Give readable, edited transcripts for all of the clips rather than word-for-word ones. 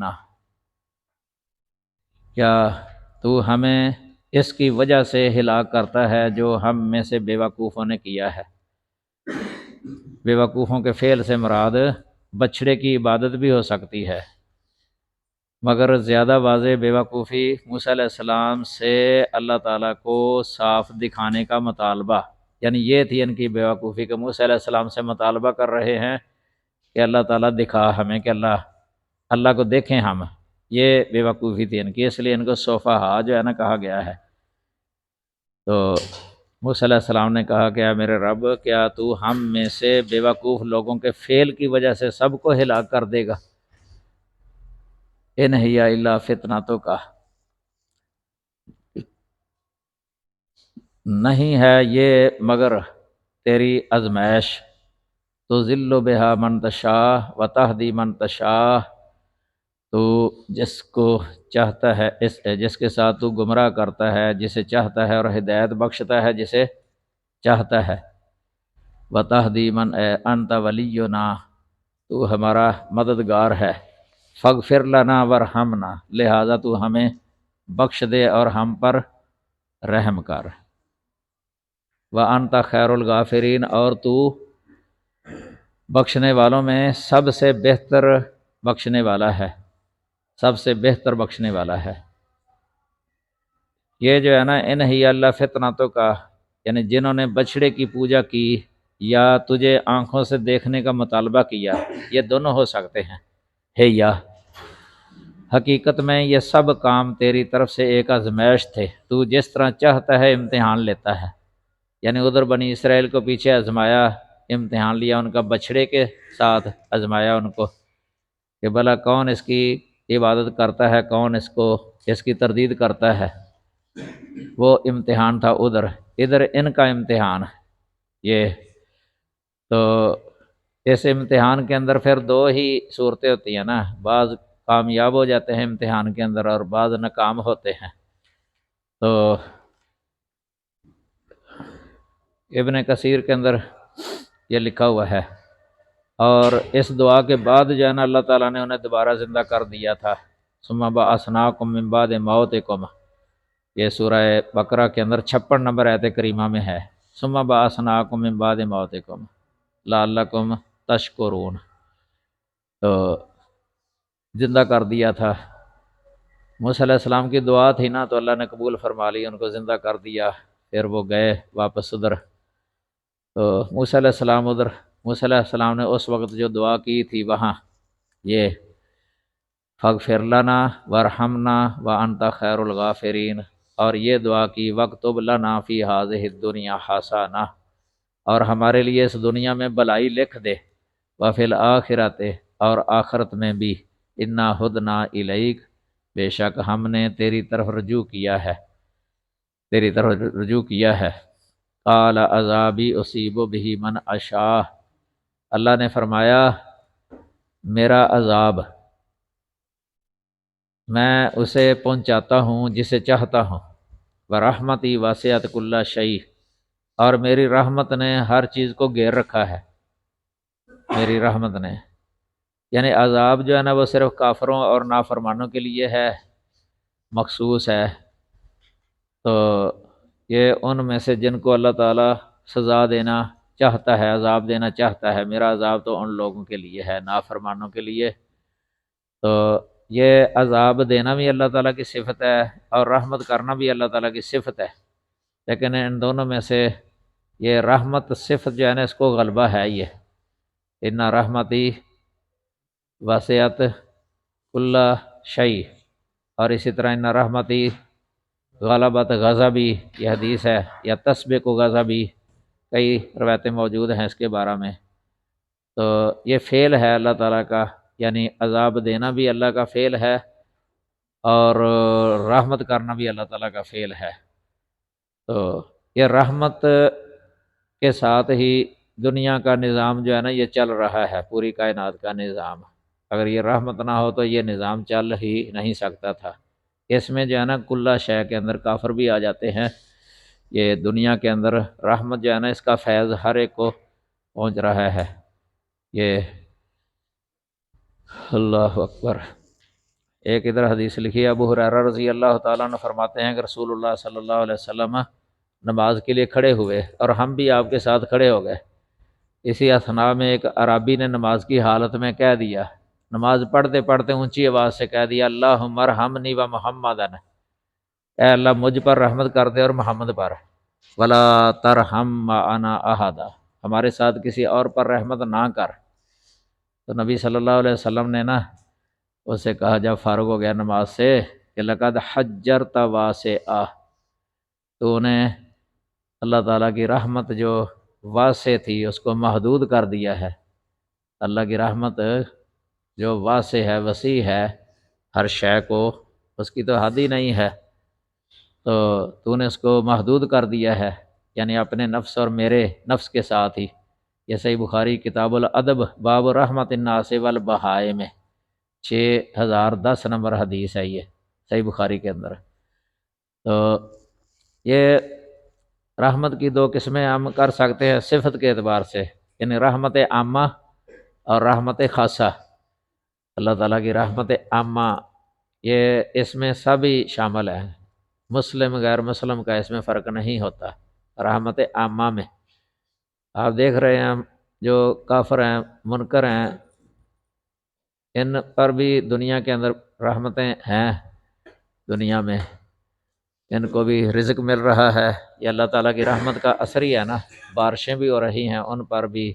منا، کیا تو ہمیں اس کی وجہ سے ہلاک کرتا ہے جو ہم میں سے بیوقوفوں نے کیا ہے۔ بیوقوفوں کے فعل سے مراد بچھڑے کی عبادت بھی ہو سکتی ہے، مگر زیادہ واضح بیوقوفی موسیٰ علیہ السلام سے اللہ تعالیٰ کو صاف دکھانے کا مطالبہ، یعنی یہ تھی ان کی بیوقوفی کہ موسیٰ علیہ السلام سے مطالبہ کر رہے ہیں کہ اللہ تعالیٰ دکھا ہمیں کہ اللہ کو دیکھیں ہم، یہ بیوقوفی تھی ان کی، اس لیے ان کو صفہاء جو ہے نا کہا گیا ہے۔ تو موسیٰ علیہ السلام نے کہا کہ اے میرے رب، کیا تو ہم میں سے بیوقوف لوگوں کے فعل کی وجہ سے سب کو ہلاک کر دے گا؟ ان ہی الا فتنتک، نہیں ہے یہ مگر تیری آزمائش، تضل بہا من تشاء وتہدی من تشاء، تو جس کو چاہتا ہے جس کے ساتھ تو گمراہ کرتا ہے جسے چاہتا ہے، اور ہدایت بخشتا ہے جسے چاہتا ہے۔ وتہدی من، انت ولینا، تو ہمارا مددگار ہے۔ فاغفر لنا ورحمنا، لہذا تو ہمیں بخش دے اور ہم پر رحم کر۔ وانت خیر الغافرین، اور تو بخشنے والوں میں سب سے بہتر بخشنے والا ہے، سب سے بہتر بخشنے والا ہے۔ یہ جو ہے نا ان ہی اللہ فتنتوں کا، یعنی جنہوں نے بچھڑے کی پوجا کی یا تجھے آنکھوں سے دیکھنے کا مطالبہ کیا، یہ دونوں ہو سکتے ہیں۔ ہے یا حقیقت میں یہ سب کام تیری طرف سے ایک آزمائش تھے، تو جس طرح چاہتا ہے امتحان لیتا ہے۔ یعنی ادھر بنی اسرائیل کو پیچھے آزمایا، امتحان لیا ان کا، بچھڑے کے ساتھ آزمایا ان کو کہ بھلا کون اس کی عبادت کرتا ہے، کون اس کی تردید کرتا ہے۔ وہ امتحان تھا ادھر ان کا امتحان یہ۔ تو اس امتحان کے اندر پھر دو ہی صورتیں ہوتی ہیں نا، بعض کامیاب ہو جاتے ہیں امتحان کے اندر اور بعض ناکام ہوتے ہیں۔ تو ابن کثیر کے اندر یہ لکھا ہوا ہے، اور اس دعا کے بعد جو ہے نا اللہ تعالیٰ نے انہیں دوبارہ زندہ کر دیا تھا۔ ثم بعثناکم من بعد موتکم، یہ سورہ بقرہ کے اندر 56 نمبر آیت کریمہ میں ہے۔ ثم بعثناکم من بعد موتکم لعلکم تشکرون، تو زندہ کر دیا تھا۔ موسیٰ علیہ السلام کی دعا تھی نا، تو اللہ نے قبول فرما لی، ان کو زندہ کر دیا۔ پھر وہ گئے واپس ادھر، تو موسیٰ علیہ السلام نے اس وقت جو دعا کی تھی وہاں، یہ فاغفر لنا ورحمنا وانت خیر الغافرین، اور یہ دعا کی وَاکْتُبْ لنا فی ہذہ الدنیا حسنہ، اور ہمارے لیے اس دنیا میں بلائی لکھ دے، وفی الآخرۃ، اور آخرت میں بھی، انا ہدنا الیک، بے شک ہم نے تیری طرف رجوع کیا ہے۔ قال عذابی اصیب بہ من اشاء، اللہ نے فرمایا میرا عذاب میں اسے پہنچاتا ہوں جسے چاہتا ہوں، ورحمتی واسعت کل شیء، اور میری رحمت نے ہر چیز کو گھیر رکھا ہے۔ میری رحمت نے، یعنی عذاب جو ہے نا وہ صرف کافروں اور نافرمانوں کے لیے ہے، مخصوص ہے۔ تو یہ ان میں سے جن کو اللہ تعالیٰ سزا دینا چاہتا ہے، عذاب دینا چاہتا ہے، میرا عذاب تو ان لوگوں کے لیے ہے، نافرمانوں کے لیے۔ تو یہ عذاب دینا بھی اللہ تعالیٰ کی صفت ہے اور رحمت کرنا بھی اللہ تعالیٰ کی صفت ہے، لیکن ان دونوں میں سے یہ رحمت صفت جو ہے نا اس کو غلبہ ہے، یہ ان رحمتی واسعت کل شیء، اور اسی طرح ان رحمتی غلبت غضبی، یہ حدیث ہے، یا تسبق غضبی، کئی روایتیں موجود ہیں اس کے بارے میں۔ تو یہ فعل ہے اللہ تعالیٰ کا، یعنی عذاب دینا بھی اللہ کا فعل ہے اور رحمت کرنا بھی اللہ تعالیٰ کا فعل ہے۔ تو یہ رحمت کے ساتھ ہی دنیا کا نظام جو ہے نا یہ چل رہا ہے، پوری کائنات کا نظام۔ اگر یہ رحمت نہ ہو تو یہ نظام چل ہی نہیں سکتا تھا۔ اس میں جو ہے نا کلّا شے کے اندر کافر بھی آ جاتے ہیں۔ یہ دنیا کے اندر رحمت جو ہے نا اس کا فیض ہر ایک کو پہنچ رہا ہے۔ یہ اللہ اکبر۔ ایک ادھر حدیث لکھی ہے، ابو ہریرہ رضی اللہ تعالیٰ عنہ فرماتے ہیں کہ رسول اللہ صلی اللہ علیہ وسلم نماز کے لیے کھڑے ہوئے اور ہم بھی آپ کے ساتھ کھڑے ہو گئے۔ اسی اثناء میں ایک عرابی نے نماز کی حالت میں کہہ دیا، نماز پڑھتے پڑھتے اونچی آواز سے کہہ دیا، اللہم ارحمنی و محمدن، اے اللہ مجھ پر رحمت کر دے اور محمد پر، ولا ترحم معنا احدا، ہمارے ساتھ کسی اور پر رحمت نہ کر۔ تو نبی صلی اللہ علیہ وسلم نے نا اس سے کہا جب فارغ ہو گیا نماز سے کہ لقد حجرت واسعہ، تو انہیں اللہ تعالیٰ کی رحمت جو واسع تھی اس کو محدود کر دیا ہے۔ اللہ کی رحمت جو واسع ہے، وسیع ہے، ہر شے کو، اس کی تو حد ہی نہیں ہے، تو نے اس کو محدود کر دیا ہے، یعنی اپنے نفس اور میرے نفس کے ساتھ ہی۔ یہ صحیح بخاری کتاب الادب باب رحمت الناس والبہائم میں 6010 نمبر حدیث ہے، یہ صحیح بخاری کے اندر۔ تو یہ رحمت کی دو قسمیں ہم کر سکتے ہیں صفت کے اعتبار سے، یعنی رحمت عامہ اور رحمت خاصہ۔ اللہ تعالیٰ کی رحمت عامہ یہ اس میں سبھی شامل ہیں، مسلم غیر مسلم کا اس میں فرق نہیں ہوتا۔ رحمت عامہ میں آپ دیکھ رہے ہیں جو کافر ہیں، منکر ہیں، ان پر بھی دنیا کے اندر رحمتیں ہیں، دنیا میں ان کو بھی رزق مل رہا ہے، یہ اللہ تعالیٰ کی رحمت کا اثر ہی ہے نا۔ بارشیں بھی ہو رہی ہیں، ان پر بھی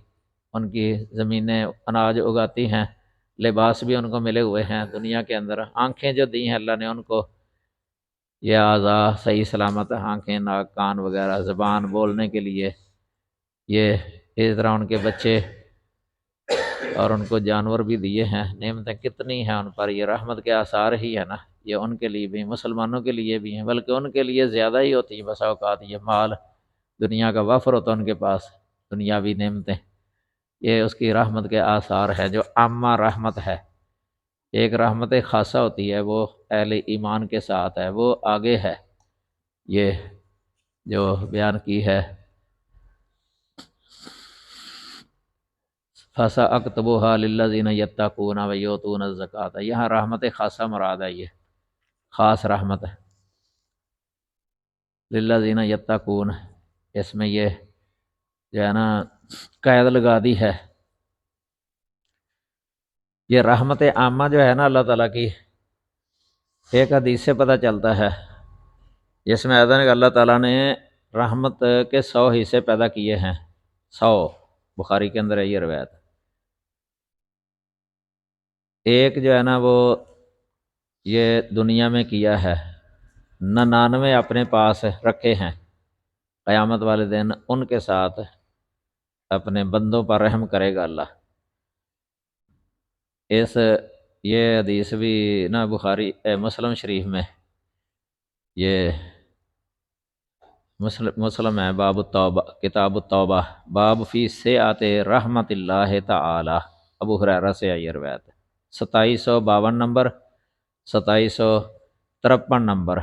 ان کی زمینیں اناج اگاتی ہیں، لباس بھی ان کو ملے ہوئے ہیں دنیا کے اندر۔ آنکھیں جو دی ہیں اللہ نے ان کو، یہ اعضاء صحیح سلامت، آنکھیں، ناک، کان وغیرہ، زبان بولنے کے لیے، یہ اس طرح ان کے بچے اور ان کو جانور بھی دیے ہیں، نعمتیں کتنی ہیں ان پر، یہ رحمت کے آثار ہی ہے نا۔ یہ ان کے لیے بھی، مسلمانوں کے لیے بھی ہیں، بلکہ ان کے لیے زیادہ ہی ہوتی ہیں بسا اوقات، یہ مال دنیا کا وفر ہوتا ہے ان کے پاس، دنیاوی نعمتیں، یہ اس کی رحمت کے آثار ہے جو عامہ رحمت ہے۔ ایک رحمت خاصہ ہوتی ہے، وہ اہل ایمان کے ساتھ ہے، وہ آگے ہے، یہ جو بیان کی ہے، فَسَأَكْتُبُهَا لِلَّذِينَ يَتَّقُونَ وَيُؤْتُونَ الزَّكَاةَ، یہاں رحمت خاصہ مراد ہے، یہ خاص رحمت ہے، لِلَّذِينَ يَتَّقُونَ، اس میں یہ جو ہے نا قید لگا دی ہے۔ یہ رحمت عامہ جو ہے نا اللہ تعالیٰ کی، ایک حدیث سے پتہ چلتا ہے، جس میں آتا ہے کہ اللہ تعالیٰ نے رحمت کے 100 حصے پیدا کیے ہیں، 100، بخاری کے اندر ہے یہ روایت۔ ایک جو ہے نا وہ یہ دنیا میں کیا ہے، 99 اپنے پاس رکھے ہیں، قیامت والے دن ان کے ساتھ اپنے بندوں پر رحم کرے گا اللہ۔ یہ حدیث بھی نا بخاری مسلم شریف میں، یہ مسلم ہے، باب التوبہ، کتاب التوبہ، باب فی سعۃ رحمت اللہ تعالی، ابو ہریرہ سے ہے یہ روایت، 2752 نمبر، 2753 نمبر۔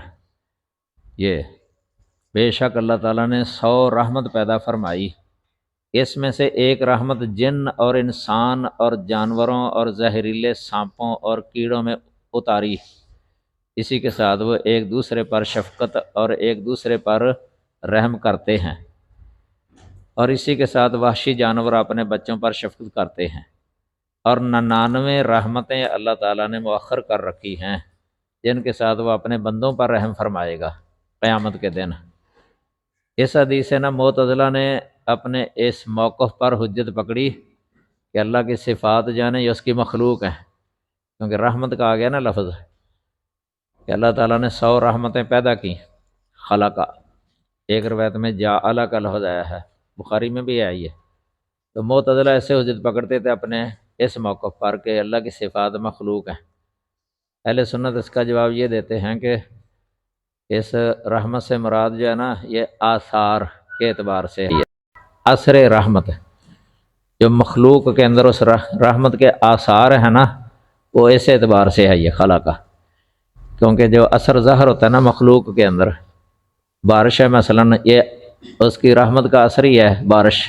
یہ بے شک اللہ تعالیٰ نے 100 رحمت پیدا فرمائی، اس میں سے ایک رحمت جن اور انسان اور جانوروں اور زہریلے سانپوں اور کیڑوں میں اتاری، اسی کے ساتھ وہ ایک دوسرے پر شفقت اور ایک دوسرے پر رحم کرتے ہیں، اور اسی کے ساتھ وحشی جانور اپنے بچوں پر شفقت کرتے ہیں، اور 99 رحمتیں اللہ تعالیٰ نے مؤخر کر رکھی ہیں جن کے ساتھ وہ اپنے بندوں پر رحم فرمائے گا قیامت کے دن۔ اس حدیث سے نا معتزلہ نے اپنے اس موقف پر حجت پکڑی کہ اللہ کی صفات جانے یہ اس کی مخلوق ہیں، کیونکہ رحمت کا آ گیا نا لفظ کہ اللہ تعالیٰ نے 100 رحمتیں پیدا کی، خلقہ، ایک روایت میں جعل کا لفظ آیا ہے، بخاری میں بھی آئی ہے۔ تو معتزلہ ایسے حجت پکڑتے تھے اپنے اس موقف پر کہ اللہ کی صفات مخلوق ہیں۔ اہل سنت اس کا جواب یہ دیتے ہیں کہ اس رحمت سے مراد جو ہے نا یہ آثار کے اعتبار سے ہے، اثر رحمت جو مخلوق کے اندر اس رحمت کے آثار ہیں نا وہ اس اعتبار سے ہے یہ خلقہ، کیونکہ جو اثر ظاہر ہوتا ہے نا مخلوق کے اندر، بارش ہے مثلا، یہ اس کی رحمت کا اثر ہی ہے بارش،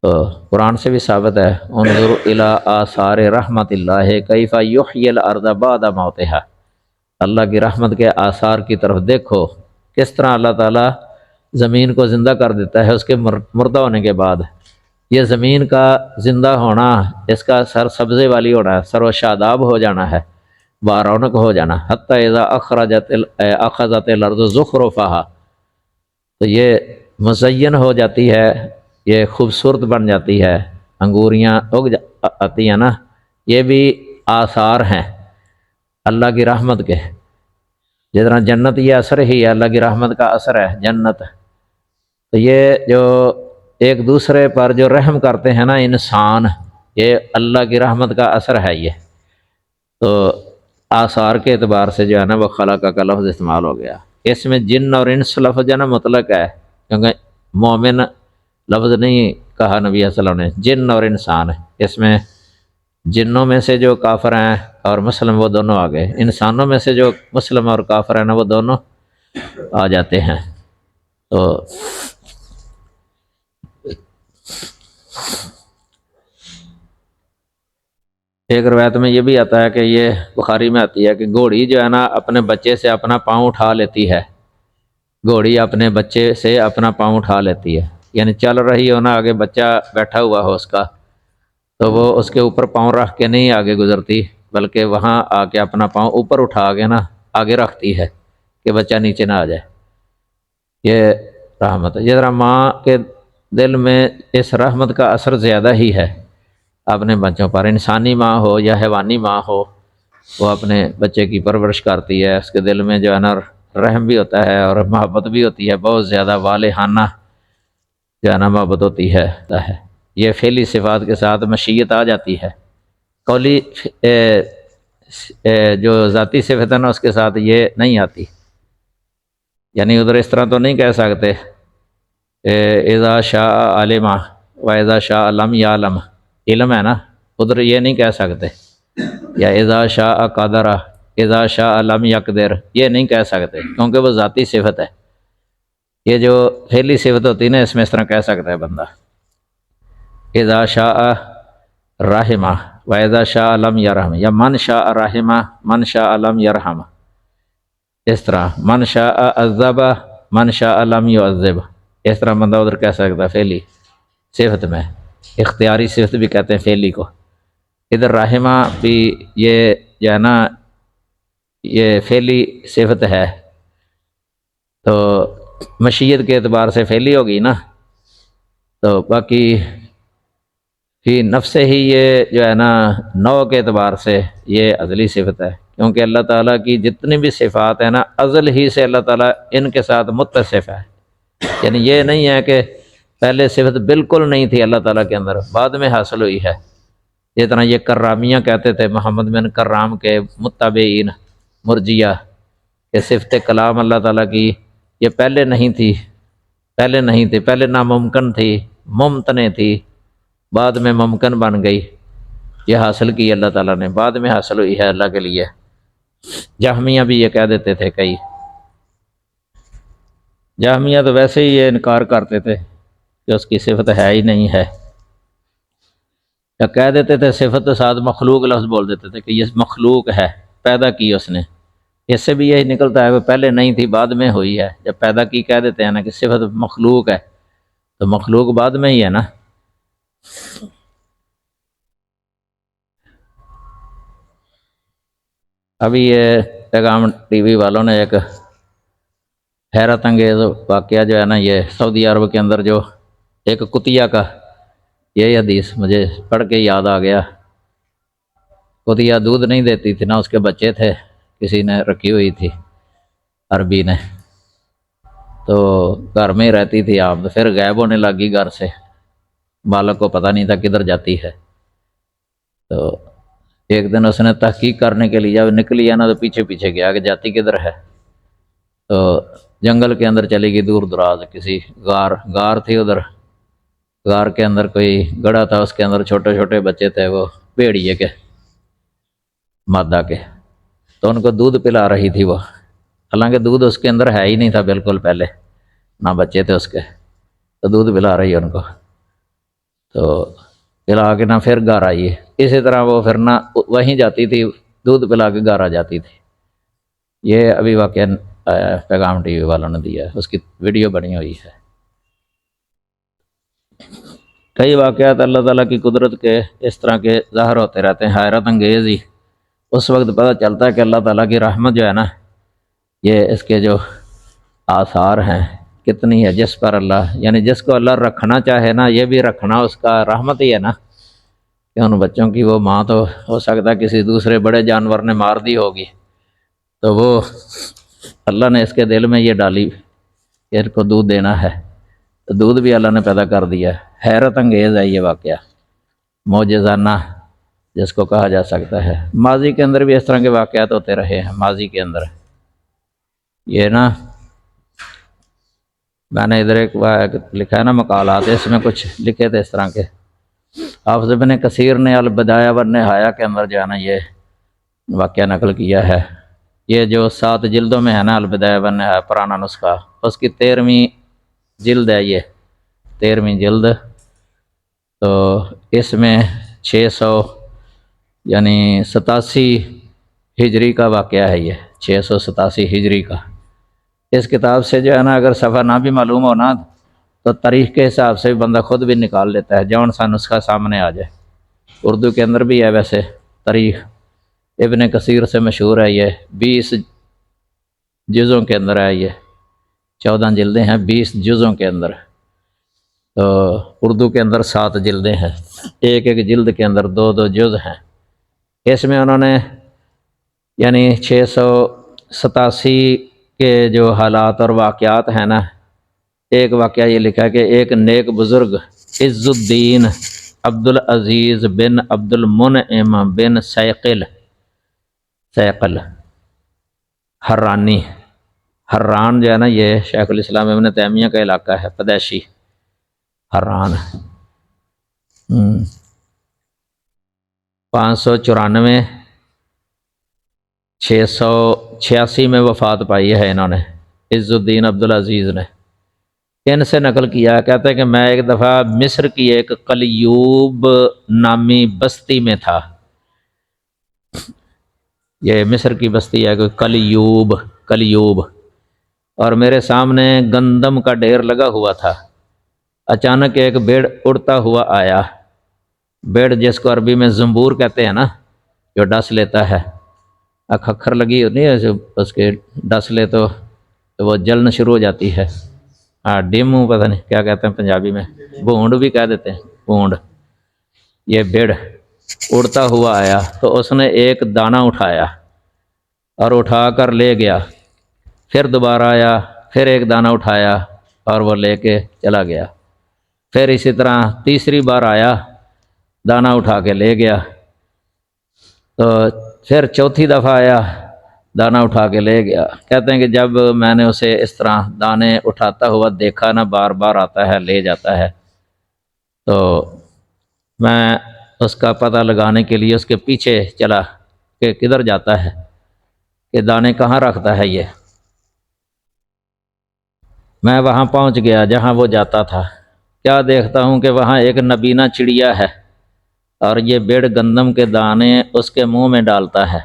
تو قرآن سے بھی ثابت ہے، انظر الی آثار رحمت اللہ کیف یحیی الارض بعد موتہا، اللہ کی رحمت کے آثار کی طرف دیکھو، کس طرح اللہ تعالیٰ زمین کو زندہ کر دیتا ہے اس کے مردہ ہونے کے بعد۔ یہ زمین کا زندہ ہونا، اس کا سر سبزے والی ہونا، سر و شاداب ہو جانا ہے، بارونق ہو جانا، حتی اذا اخذت الارض زخرفہا، تو یہ مزین ہو جاتی ہے، یہ خوبصورت بن جاتی ہے، انگوریاں آتی ہیں نا، یہ بھی آثار ہیں اللہ کی رحمت کے۔ جس طرح جنت یہ اثر ہی ہے، اللہ کی رحمت کا اثر ہے جنت۔ تو یہ جو ایک دوسرے پر جو رحم کرتے ہیں نا انسان، یہ اللہ کی رحمت کا اثر ہے یہ۔ تو آثار کے اعتبار سے جو ہے نا وہ خلق کا لفظ استعمال ہو گیا۔ اس میں جن اور انس لفظ جو ہے نا مطلق ہے، کیونکہ مومن لفظ نہیں کہا نبی صلی اللہ علیہ وسلم نے، جن اور انسان، اس میں جنوں میں سے جو کافر ہیں اور مسلم وہ دونوں آ گئے، انسانوں میں سے جو مسلم اور کافر ہیں نا وہ دونوں آ جاتے ہیں۔ تو ایک روایت میں یہ بھی آتا ہے کہ یہ بخاری میں آتی ہے کہ گھوڑی جو ہے نا اپنے بچے سے اپنا پاؤں اٹھا لیتی ہے، گھوڑی اپنے بچے سے اپنا پاؤں اٹھا لیتی ہے، یعنی چل رہی ہو نا، آگے بچہ بیٹھا ہوا ہو اس کا، تو وہ اس کے اوپر پاؤں رکھ کے نہیں آگے گزرتی، بلکہ وہاں آ کے اپنا پاؤں اوپر اٹھا کے نا آگے رکھتی ہے کہ بچہ نیچے نہ آ جائے۔ یہ رحمت ہے، جس طرح ماں کے دل میں اس رحمت کا اثر زیادہ ہی ہے اپنے بچوں پر، انسانی ماں ہو یا حیوانی ماں ہو، وہ اپنے بچے کی پرورش کرتی ہے، اس کے دل میں جو ہے نا رحم بھی ہوتا ہے اور محبت بھی ہوتی ہے، بہت زیادہ والہانہ جو ہے نا محبت ہوتی ہے۔ یہ فعلی صفات کے ساتھ مشیت آ جاتی ہے، قولی جو ذاتی صفت ہے نا اس کے ساتھ یہ نہیں آتی، یعنی ادھر اس طرح تو نہیں کہہ سکتے اذا شاء علم و اذا شاء لم یعلم، علم ہے نا، ادھر یہ نہیں کہہ سکتے، یا اذا شاء قدر اذا شاء لم یقدر، یہ نہیں کہہ سکتے کیونکہ وہ ذاتی صفت ہے۔ یہ جو فعلی صفت ہوتی ہے نا اس میں اس طرح کہہ سکتا ہے بندہ، اذا شاء رحمہ و اذا شاء لم یرحم، یا من شاء رحمہ من شاء لم یرحم، اس طرح من شاء عذب من شاء لم یعذب، اس طرح بندہ ادھر کہہ سکتا ہے فعلی صفت میں، اختیاری صفت بھی کہتے ہیں فعلی کو۔ ادھر رحمہ بھی یہ جو ہے نا یہ فعلی صفت ہے، تو مشیت کے اعتبار سے فعلی ہوگی نا، تو باقی فی نفس ہی یہ جو ہے نا نوع کے اعتبار سے یہ ازلی صفت ہے، کیونکہ اللہ تعالیٰ کی جتنی بھی صفات ہیں نا ازل ہی سے اللہ تعالیٰ ان کے ساتھ متصف ہے، یعنی یہ نہیں ہے کہ پہلے صفت بالکل نہیں تھی اللہ تعالیٰ کے اندر، بعد میں حاصل ہوئی ہے۔ جس طرح یہ کرامیاں کہتے تھے محمد بن کرام کے متبعین مرجیہ، کہ صفت کلام اللہ تعالیٰ کی یہ پہلے نہیں تھی، پہلے ناممکن تھی، ممتنع تھی، بعد میں ممکن بن گئی، یہ حاصل کی اللہ تعالیٰ نے، بعد میں حاصل ہوئی ہے اللہ کے لیے۔ جہمیہ بھی یہ کہہ دیتے تھے، کئی جہمیہ تو ویسے ہی یہ انکار کرتے تھے کہ اس کی صفت ہے ہی نہیں ہے، یا کہہ دیتے تھے صفت کے ساتھ مخلوق لفظ بول دیتے تھے کہ یہ مخلوق ہے، پیدا کی اس نے، اس سے بھی یہی نکلتا ہے وہ پہلے نہیں تھی بعد میں ہوئی ہے۔ جب پیدا کی کہہ دیتے ہیں نا کہ صفت مخلوق ہے، تو مخلوق بعد میں ہی ہے نا۔ ابھی یہ پیغام ٹی وی والوں نے ایک حیرت انگیز واقعہ جو ہے نا، یہ سعودی عرب کے اندر جو ایک کتیا کا، یہ حدیث مجھے پڑھ کے یاد آ گیا، کتیا دودھ نہیں دیتی تھی نا، اس کے بچے تھے، کسی نے رکھی ہوئی تھی عربی نے، تو گھر میں ہی رہتی تھی آپ، تو پھر غائب ہونے لگی گھر سے، بالک کو پتہ نہیں تھا کدھر جاتی ہے۔ تو ایک دن اس نے تحقیق کرنے کے لیے جب نکلی ہے نا تو پیچھے پیچھے گیا کہ جاتی کدھر ہے، تو جنگل کے اندر چلی گئی، دور دراز کسی غار تھی ادھر، غار کے اندر کوئی گڑھا تھا، اس کے اندر چھوٹے چھوٹے بچے تھے، وہ بھیڑیے کے مادہ کے، تو ان کو دودھ پلا رہی تھی وہ، حالانکہ دودھ اس کے اندر ہے ہی نہیں تھا بالکل، پہلے نہ بچے تھے اس کے، تو دودھ پلا رہی ہے ان کو۔ تو پلا کے نہ پھر گھر آئی ہے، اسی طرح وہ پھر نہ وہیں جاتی تھی، دودھ پلا کے گھر آ جاتی تھی۔ یہ ابھی واقعہ آیا ہے، پیغام ٹی وی والوں نے دیا ہے، اس کی ویڈیو بنی ہوئی ہے۔ کئی واقعات اللہ تعالیٰ کی قدرت کے اس طرح کے ظاہر ہوتے رہتے ہیں، حیرت انگیز ہی۔ اس وقت پتہ چلتا ہے کہ اللہ تعالیٰ کی رحمت جو ہے نا، یہ اس کے جو آثار ہیں کتنی ہے، جس پر اللہ یعنی جس کو اللہ رکھنا چاہے نا، یہ بھی رکھنا اس کا رحمت ہی ہے نا، کہ ان بچوں کی وہ ماں تو ہو سکتا ہے کسی دوسرے بڑے جانور نے مار دی ہوگی، تو وہ اللہ نے اس کے دل میں یہ ڈالی کہ ان کو دودھ دینا ہے، تو دودھ بھی اللہ نے پیدا کر دیا ہے۔ حیرت انگیز ہے یہ واقعہ، معجزانہ جس کو کہا جا سکتا ہے۔ ماضی کے اندر بھی اس طرح کے واقعات ہوتے رہے ہیں، ماضی کے اندر یہ نا، میں نے ادھر ایک لکھا ہے نا مقالات، اس میں کچھ لکھے تھے اس طرح کے۔ حافظ ابن کثیر نے البدایہ والنہایہ کے اندر جو ہے نا یہ واقعہ نقل کیا ہے۔ یہ جو 7 جلدوں میں ہے نا البدایہ والنہایہ، پرانا نسخہ، اس کی 13ویں جلد ہے، یہ 13ویں جلد۔ تو اس میں 600 یعنی 87 ہجری کا واقعہ ہے، یہ 687 ہجری کا۔ اس کتاب سے جو ہے نا اگر صفحہ نہ بھی معلوم ہونا تو تاریخ کے حساب سے بندہ خود بھی نکال لیتا ہے، جون سا نسخہ سامنے آ جائے۔ اردو کے اندر بھی ہے ویسے تاریخ، ابن کثیر سے مشہور ہے، یہ 20 جزوں کے اندر ہے، یہ 14 جلدیں ہیں 20 جزوں کے اندر۔ تو اردو کے اندر 7 جلدیں ہیں، ایک ایک جلد کے اندر 2 جز ہیں۔ اس میں انہوں نے یعنی 687 کے جو حالات اور واقعات ہیں نا، ایک واقعہ یہ لکھا کہ ایک نیک بزرگ عز الدین عبدالعزیز بن عبد المنعم بن سیقل حرانی، حران جو ہے نا یہ شیخ الاسلام ابن تیمیہ کا علاقہ ہے، پدیشی حران۔ 594 686 میں وفات پائی ہے انہوں نے، عز الدین عبدالعزیز نے۔ ان سے نقل کیا، کہتے ہیں کہ میں ایک دفعہ مصر کی ایک قلیوب نامی بستی میں تھا۔ یہ مصر کی بستی ہے کوئی کلیوب، اور میرے سامنے گندم کا ڈھیر لگا ہوا تھا۔ اچانک ایک بھیڑ اڑتا ہوا آیا، بھیڑ جس کو عربی میں زنبور کہتے ہیں نا، جو ڈس لیتا ہے، کھکھر لگی ہوتی ہے اس کے ڈس لے تو وہ جلن شروع ہو جاتی ہے۔ ڈیمو پتہ نہیں کیا کہتے ہیں پنجابی میں، بھونڈ بھی کہہ دیتے ہیں، بھونڈ۔ یہ بھیڑ اڑتا ہوا آیا تو اس نے ایک دانہ اٹھایا اور اٹھا کر لے گیا، پھر دوبارہ آیا، پھر ایک دانہ اٹھایا اور وہ لے کے چلا گیا، پھر اسی طرح تیسری بار آیا، دانہ اٹھا کے لے گیا، تو پھر چوتھی دفعہ آیا، دانہ اٹھا کے لے گیا۔ کہتے ہیں کہ جب میں نے اسے اس طرح دانے اٹھاتا ہوا دیکھا نا، بار بار آتا ہے لے جاتا ہے، تو میں اس کا پتہ لگانے کے لیے اس کے پیچھے چلا کہ کدھر جاتا ہے، کہ دانے کہاں رکھتا ہے یہ۔ میں وہاں پہنچ گیا جہاں وہ جاتا تھا، کیا دیکھتا ہوں کہ وہاں ایک نبینہ چڑیا ہے، اور یہ بھیڑ گندم کے دانے اس کے منہ میں ڈالتا ہے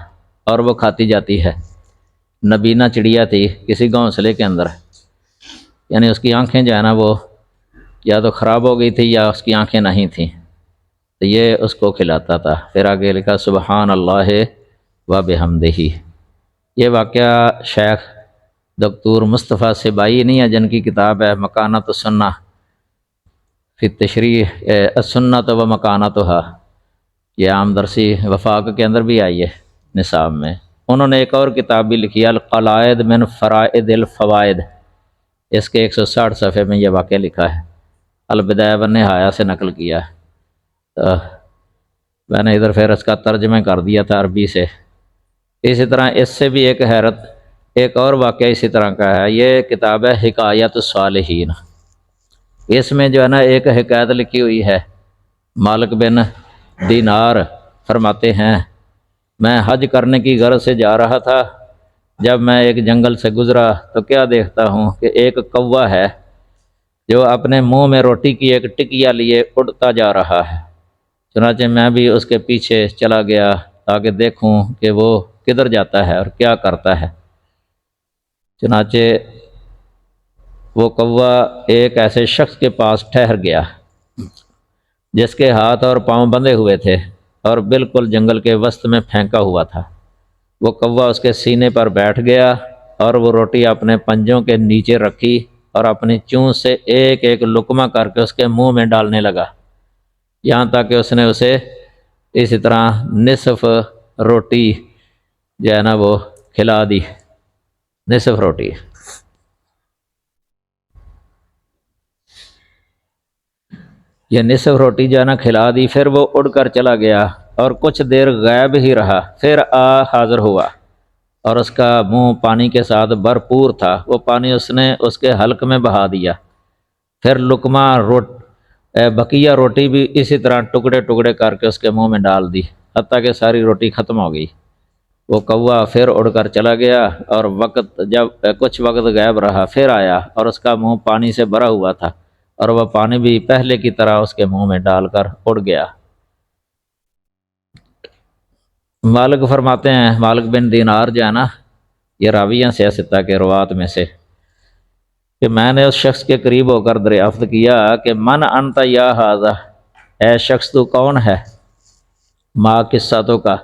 اور وہ کھاتی جاتی ہے۔ نبینہ چڑیا تھی کسی گھونسلے کے اندر، یعنی اس کی آنکھیں جو ہے نا وہ یا تو خراب ہو گئی تھی یا اس کی آنکھیں نہیں تھیں، تو یہ اس کو کھلاتا تھا۔ پھر آگے لکھا سبحان اللہ و بحمدہ۔ یہ واقعہ شیخ دکتور مصطفیٰ سبائی نہیں ہے، جن کی کتاب ہے مکانۃ السنہ فی تشریح السنۃ و مکانتھا، یہ عام درسی وفاق کے اندر بھی آئی ہے نصاب میں۔ انہوں نے ایک اور کتاب بھی لکھی ہے القلائد من فرائد الفوائد، اس کے 160 صفحے میں یہ واقعہ لکھا ہے، البدایہ والنہایہ سے نقل کیا ہے۔ تو میں نے ادھر پھر اس کا ترجمہ کر دیا تھا عربی سے۔ اسی طرح اس سے بھی ایک اور واقعہ اسی طرح کا ہے، یہ کتاب ہے حکایت الصالحین۔ اس میں جو ہے نا ایک حکایت لکھی ہوئی ہے، مالک بن دینار فرماتے ہیں میں حج کرنے کی غرض سے جا رہا تھا، جب میں ایک جنگل سے گزرا تو کیا دیکھتا ہوں کہ ایک کوا ہے، جو اپنے منہ میں روٹی کی ایک ٹکیا لیے اڑتا جا رہا ہے۔ چنانچہ میں بھی اس کے پیچھے چلا گیا تاکہ دیکھوں کہ وہ کدھر جاتا ہے اور کیا کرتا ہے۔ چنانچہ وہ کوا ایک ایسے شخص کے پاس ٹھہر گیا جس کے ہاتھ اور پاؤں بندھے ہوئے تھے اور بالکل جنگل کے وسط میں پھینکا ہوا تھا۔ وہ کوا اس کے سینے پر بیٹھ گیا اور وہ روٹی اپنے پنجوں کے نیچے رکھی اور اپنی چونچ سے ایک ایک لقمہ کر کے اس کے منہ میں ڈالنے لگا، یہاں تک کہ اس نے اسے اسی طرح نصف روٹی جو ہے نا وہ کھلا دی، نصف روٹی۔ یہ نصف روٹی جو ہے نا کھلا دی، پھر وہ اڑ کر چلا گیا اور کچھ دیر غائب ہی رہا، پھر حاضر ہوا اور اس کا منہ پانی کے ساتھ بھرپور تھا۔ وہ پانی اس نے اس کے حلق میں بہا دیا، پھر لقمہ بقیہ روٹی بھی اسی طرح ٹکڑے ٹکڑے کر کے اس کے منہ میں ڈال دی، حتیٰ کہ ساری روٹی ختم ہو گئی۔ وہ کوا پھر اڑ کر چلا گیا اور جب کچھ وقت غائب رہا، پھر آیا اور اس کا منہ پانی سے بھرا ہوا تھا اور وہ پانی بھی پہلے کی طرح اس کے منہ میں ڈال کر اڑ گیا۔ مالک فرماتے ہیں، مالک بن دینار جو ہے نا، یہ راویہ سے ستہ کے روات میں سے، کہ میں نے اس شخص کے قریب ہو کر دریافت کیا کہ من انت یا ھذا، اے شخص تو کون ہے؟ ما قصہ تو کا،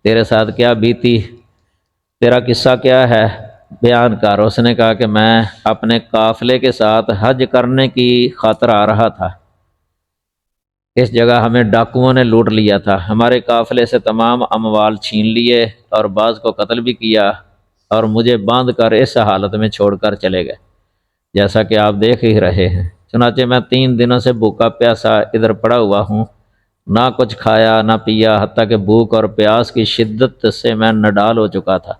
تیرے ساتھ کیا بیتی، تیرا قصہ کیا ہے، بیان کر۔ اس نے کہا کہ میں اپنے قافلے کے ساتھ حج کرنے کی خاطر آ رہا تھا، اس جگہ ہمیں ڈاکوؤں نے لوٹ لیا تھا، ہمارے قافلے سے تمام اموال چھین لیے اور بعض کو قتل بھی کیا اور مجھے باندھ کر اس حالت میں چھوڑ کر چلے گئے جیسا کہ آپ دیکھ ہی رہے ہیں۔ چنانچہ میں 3 دنوں سے بھوکا پیاسا ادھر پڑا ہوا ہوں، نہ کچھ کھایا نہ پیا، حتیٰ کہ بھوک اور پیاس کی شدت سے میں نڈال ہو چکا تھا۔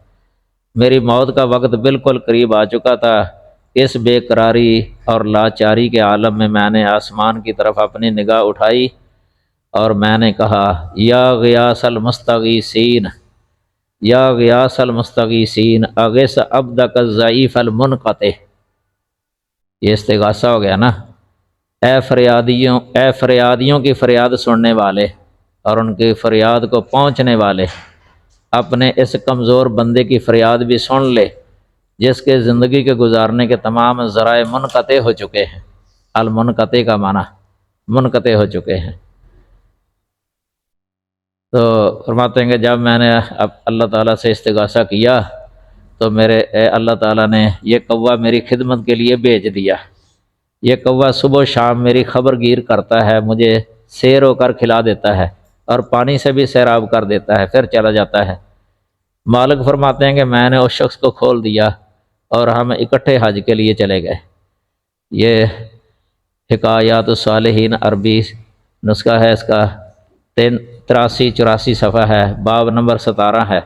میری موت کا وقت بالکل قریب آ چکا تھا۔ اس بے قراری اور لاچاری کے عالم میں نے آسمان کی طرف اپنی نگاہ اٹھائی اور میں نے کہا، یا غیاث المستغیثین، یا غیاث المستغیثین اغث عبدک الضعیف المنقطع۔ یہ استغاثہ ہو گیا نا، اے فریادیوں کی فریاد سننے والے اور ان کی فریاد کو پہنچنے والے، اپنے اس کمزور بندے کی فریاد بھی سن لے جس کے زندگی کے گزارنے کے تمام ذرائع منقطع ہو چکے ہیں۔ المنقطع کا معنی منقطع ہو چکے ہیں۔ تو فرماتے ہیں کہ جب میں نے اب اللہ تعالیٰ سے استغاثہ کیا تو اللہ تعالیٰ نے یہ کوا میری خدمت کے لیے بھیج دیا۔ یہ کوا صبح و شام میری خبر گیر کرتا ہے، مجھے سیر ہو کر کھلا دیتا ہے اور پانی سے بھی سیراب کر دیتا ہے، پھر چلا جاتا ہے۔ مالک فرماتے ہیں کہ میں نے اس شخص کو کھول دیا اور ہم اکٹھے حج کے لیے چلے گئے۔ یہ حکایات الصالحین عربی نسخہ ہے، اس کا 83-84 صفحہ ہے، باب نمبر 17 ہے۔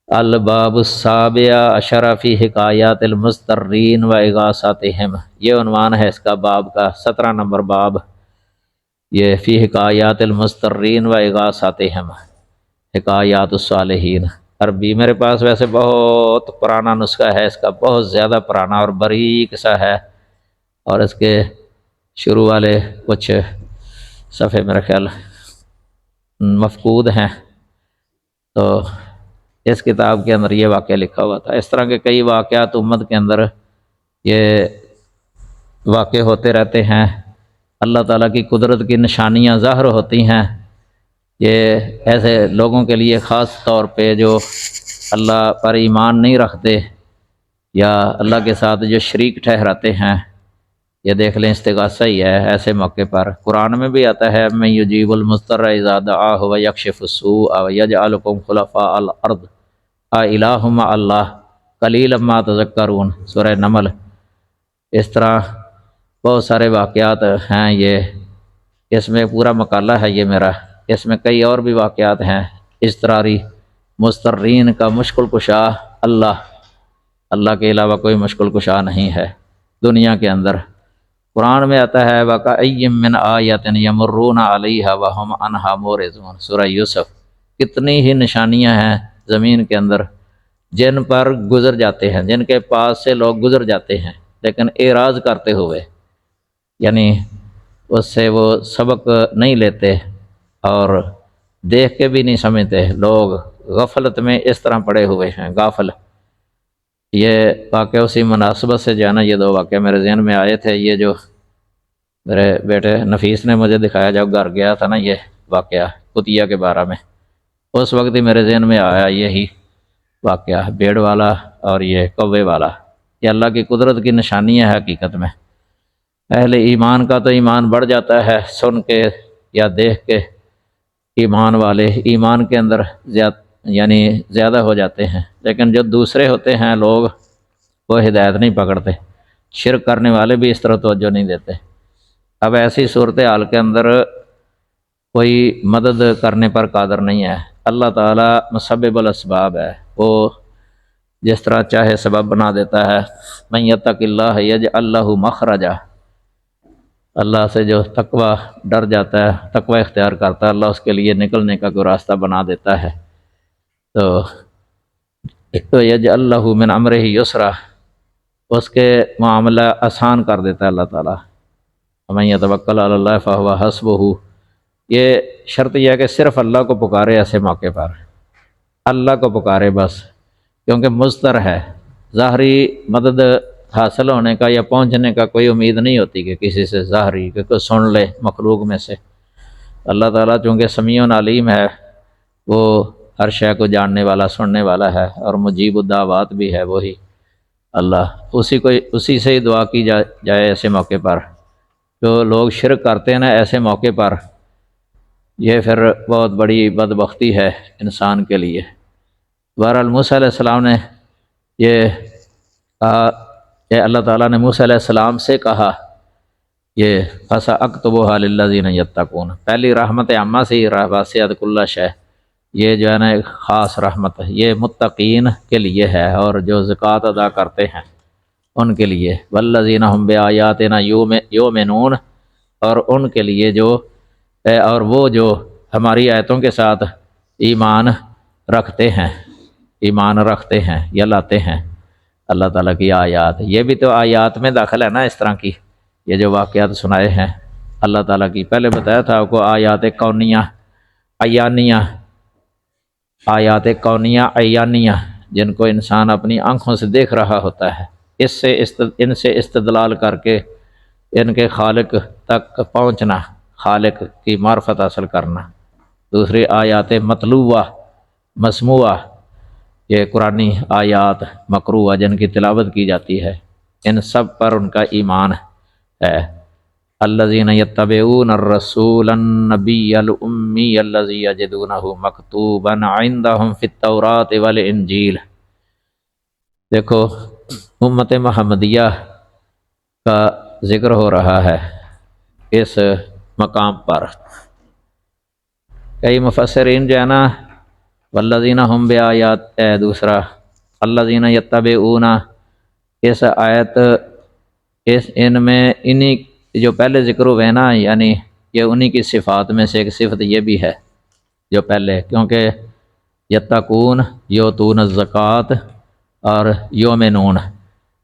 الباب السابع عشر فی حکایات المضطرین و اغاثاتہم، یہ عنوان ہے اس کا باب کا، 17 نمبر باب، یہ فی حکایات المضطرین و اغاثاتہم، حکایات الصالحین عربی۔ میرے پاس ویسے بہت پرانا نسخہ ہے اس کا، بہت زیادہ پرانا اور باریک سا ہے، اور اس کے شروع والے کچھ صفحے میرا خیال مفقود ہیں، تو اس کتاب کے اندر یہ واقعہ لکھا ہوا تھا۔ اس طرح کے کئی واقعات امت کے اندر یہ واقع ہوتے رہتے ہیں، اللہ تعالیٰ کی قدرت کی نشانیاں ظاہر ہوتی ہیں۔ یہ ایسے لوگوں کے لیے خاص طور پہ جو اللہ پر ایمان نہیں رکھتے یا اللہ کے ساتھ جو شریک ٹھہراتے ہیں، یہ دیکھ لیں استغاثہ ہی ہے ایسے موقع پر۔ قرآن میں بھی آتا ہے، من یجیب المضطر اذا دعاہ ویکشف السوء ویجعلکم خلفاء الارض االہ مع اللہ قلیلا ما تذکرون، سورہ نمل۔ اس طرح بہت سارے واقعات ہیں، یہ اس میں پورا مقالہ ہے یہ میرا، اس میں کئی اور بھی واقعات ہیں اضطراری مضطرین کا۔ مشکل کشا اللہ کے علاوہ کوئی مشکل کشا نہیں ہے دنیا کے اندر۔ قرآن میں آتا ہے وَكَأَيٍّ مِّنْ آیَةٍ يَمُرُّونَ عَلَيْهَا وَهُمْ عَنْهَا مُعْرِضُونَ، سورہ یوسف۔ کتنی ہی نشانیاں ہیں زمین کے اندر جن پر گزر جاتے ہیں، جن کے پاس سے لوگ گزر جاتے ہیں لیکن اعراض کرتے ہوئے، یعنی اس سے وہ سبق نہیں لیتے اور دیکھ کے بھی نہیں سمجھتے، لوگ غفلت میں اس طرح پڑے ہوئے ہیں، غافل۔ یہ واقعہ اسی مناسبت سے جو ہے نا، یہ دو واقعہ میرے ذہن میں آئے تھے۔ یہ جو میرے بیٹے نفیس نے مجھے دکھایا جب گھر گیا تھا نا، یہ واقعہ کتیا کے بارے میں، اس وقت ہی میرے ذہن میں آیا یہی واقعہ، بھیڑ والا اور یہ کوے والا۔ یہ اللہ کی قدرت کی نشانی ہے حقیقت میں۔ اہل ایمان کا تو ایمان بڑھ جاتا ہے سن کے یا دیکھ کے، ایمان والے ایمان کے اندر زیادہ ہو جاتے ہیں، لیکن جو دوسرے ہوتے ہیں لوگ، وہ ہدایت نہیں پکڑتے، شرک کرنے والے بھی اس طرح توجہ نہیں دیتے۔ اب ایسی صورتحال کے اندر کوئی مدد کرنے پر قادر نہیں ہے، اللہ تعالیٰ مسبب الاسباب ہے، وہ جس طرح چاہے سبب بنا دیتا ہے۔ من یتق اللہ یجعل لہ مخرجا، اللہ سے جو تقوی ڈر جاتا ہے، تقوی اختیار کرتا ہے، اللہ اس کے لیے نکلنے کا کوئی راستہ بنا دیتا ہے۔ تو یجعل لہ من امرہ یسرا، اس کے معاملہ آسان کر دیتا ہے اللہ تعالیٰ۔ ومن یتوکل علی اللہ فہو حسبہ، یہ شرط یہ ہے کہ صرف اللہ کو پکارے، ایسے موقع پر اللہ کو پکارے بس، کیونکہ مضطر ہے، ظاہری مدد حاصل ہونے کا یا پہنچنے کا کوئی امید نہیں ہوتی کہ کسی سے ظاہری کہ کوئی سن لے مخلوق میں سے۔ اللہ تعالیٰ چونکہ سمیع علیم ہے، وہ ہر شے کو جاننے والا، سننے والا ہے، اور مجیب الدعوات بھی ہے وہی اللہ، اسی سے ہی دعا کی جائے ایسے موقع پر۔ جو لوگ شرک کرتے ہیں نا ایسے موقع پر، یہ پھر بہت بڑی بدبختی ہے انسان کے لیے۔ بہرحال موسیٰ علیہ السلام نے یہ کہا کہ اللہ تعالیٰ نے موسیٰ علیہ السلام سے کہا، یہ فَسَأَكْتُبُهَا لِلَّذِينَ يَتَّقُونَ، پہلی رحمت عامہ سے ہی واسعۃ کل شیء، یہ جو ہے نا ایک خاص رحمت ہے، یہ متقین کے لیے ہے اور جو زکوٰۃ ادا کرتے ہیں ان کے لیے، وَالَّذِينَ هُمْ بِآيَاتِنَا يُؤْمِنُونَ، اور ان کے لیے جو اور وہ جو ہماری آیتوں کے ساتھ ایمان رکھتے ہیں یا لاتے ہیں اللہ تعالیٰ کی آیات۔ یہ بھی تو آیات میں داخل ہے نا، اس طرح کی یہ جو واقعات سنائے ہیں اللہ تعالیٰ کی۔ پہلے بتایا تھا آپ کو آیات کونیہ عیانیہ، آیات کونیہ عیانیہ، جن کو انسان اپنی آنکھوں سے دیکھ رہا ہوتا ہے، ان سے استدلال کر کے ان کے خالق تک پہنچنا، خالق کی معرفت حاصل کرنا۔ دوسری آیات مطلوعہ مسموعہ، یہ قرآنی آیات مقروءہ جن کی تلاوت کی جاتی ہے، ان سب پر ان کا ایمان ہے۔ الذین یتبعون الرسول النبی الامی الذی یجدونہ مکتوبا عندہم فی التوراۃ والانجیل۔ دیکھو امت محمدیہ کا ذکر ہو رہا ہے اس مقام پر۔ کئی مفسرین جو ہے نا، والذین ہم بآیات، دوسرا الذین یتبعون، اس آیت ان میں انہی جو پہلے ذکر ہوئے نا، یعنی یہ انہی کی صفات میں سے ایک صفت یہ بھی ہے جو پہلے، کیونکہ یتقون یؤتون الزکوٰۃ اور یؤمنون،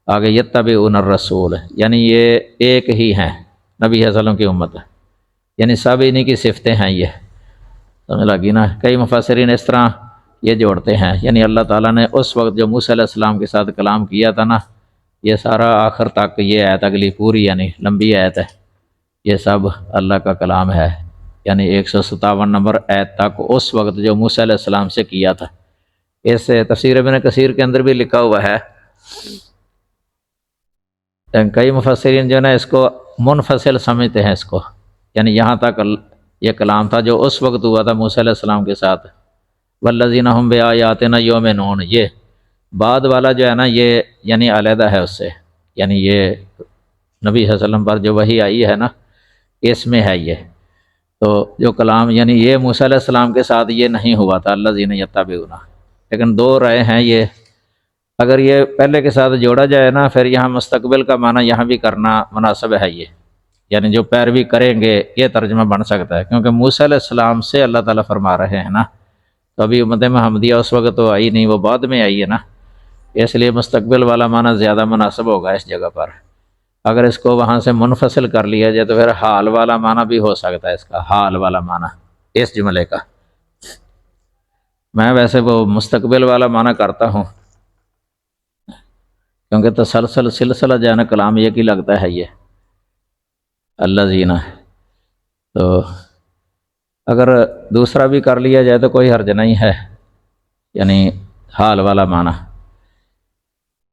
آگے یتبعون الرسول، یعنی یہ ایک ہی ہیں نبی صلی اللہ علیہ وسلم کی امت، یعنی سب انہی کی صفتیں ہیں، یہ سمجھ لگی نا۔ کئی مفسرین اس طرح یہ جوڑتے ہیں، یعنی اللہ تعالیٰ نے اس وقت جو موسیٰ علیہ السلام کے ساتھ کلام کیا تھا نا، یہ سارا آخر تک یہ آیت اگلی پوری، یعنی لمبی آیت ہے، یہ سب اللہ کا کلام ہے، یعنی 157 نمبر آیت تک اس وقت جو موسیٰ علیہ السلام سے کیا تھا۔ اس تفسیر ابن کثیر کے اندر بھی لکھا ہوا ہے۔ کئی مفسرین جو ہے نا اس کو منفصل سمجھتے ہیں اس کو، یعنی یہاں تک یہ کلام تھا جو اس وقت ہوا تھا موسیٰ علیہ السلام کے ساتھ، والذین ہم بآیاتنا یؤمنون، یہ بعد والا جو ہے نا یہ یعنی علیحدہ ہے اس سے، یعنی یہ نبی صلی اللہ علیہ وسلم پر جو وحی آئی ہے نا اس میں ہے یہ، تو جو کلام یعنی یہ موسیٰ علیہ السلام کے ساتھ یہ نہیں ہوا تھا الذین یتبعون، لیکن دو رائے ہیں یہ، اگر یہ پہلے کے ساتھ جوڑا جائے نا پھر یہاں مستقبل کا معنی یہاں بھی کرنا مناسب ہے، یہ یعنی جو پیروی کریں گے یہ ترجمہ بن سکتا ہے، کیونکہ موسیٰ علیہ السلام سے اللہ تعالیٰ فرما رہے ہیں نا، تو ابھی امت محمدیہ اس وقت تو آئی نہیں، وہ بعد میں آئی ہے نا، اس لیے مستقبل والا معنی زیادہ مناسب ہوگا اس جگہ پر۔ اگر اس کو وہاں سے منفصل کر لیا جائے تو پھر حال والا معنی بھی ہو سکتا ہے، اس کا حال والا معنی اس جملے کا۔ میں ویسے وہ مستقبل والا معنی کرتا ہوں، کیونکہ تسلسل سلسلہ جو ہے نا کلام ایک ہی لگتا ہے یہ اللہ زینہ۔ تو اگر دوسرا بھی کر لیا جائے تو کوئی حرج نہیں ہے، یعنی حال والا معنی،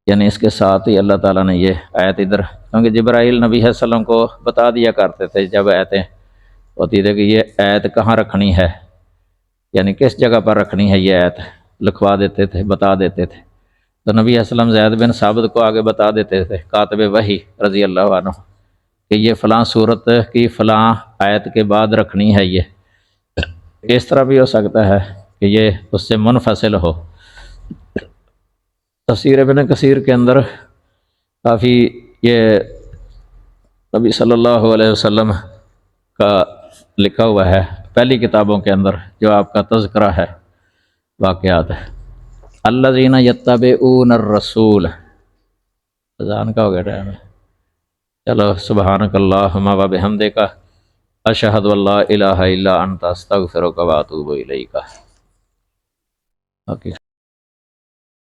یعنی اس کے ساتھ ہی اللہ تعالیٰ نے یہ آیت ادھر، کیونکہ جبرائیل نبی صلی اللہ علیہ وسلم کو بتا دیا کرتے تھے جب آیتیں ہوتی تھی کہ یہ آیت کہاں رکھنی ہے، یعنی کس جگہ پر رکھنی ہے، یہ آیت لکھوا دیتے تھے، بتا دیتے تھے۔ تو نبی علیہ السلام زید بن ثابت کو آگے بتا دیتے تھے، کاتب وحی رضی اللہ عنہ، کہ یہ فلاں صورت کی فلاں آیت کے بعد رکھنی ہے یہ۔ اس طرح بھی ہو سکتا ہے کہ یہ اس سے منفصل ہو۔ تفسیر ابن کثیر کے اندر کافی یہ نبی صلی اللہ علیہ وسلم کا لکھا ہوا ہے پہلی کتابوں کے اندر، جو آپ کا تذکرہ ہے واقعات ہے۔ الذین یتبعون الرسول، اذان کا ہو گیا ٹائم ہے، چلو سبحانک اللہم و بحمدک، اشہد ان لا الہ الا انت، استغفرک و اتوب الیک۔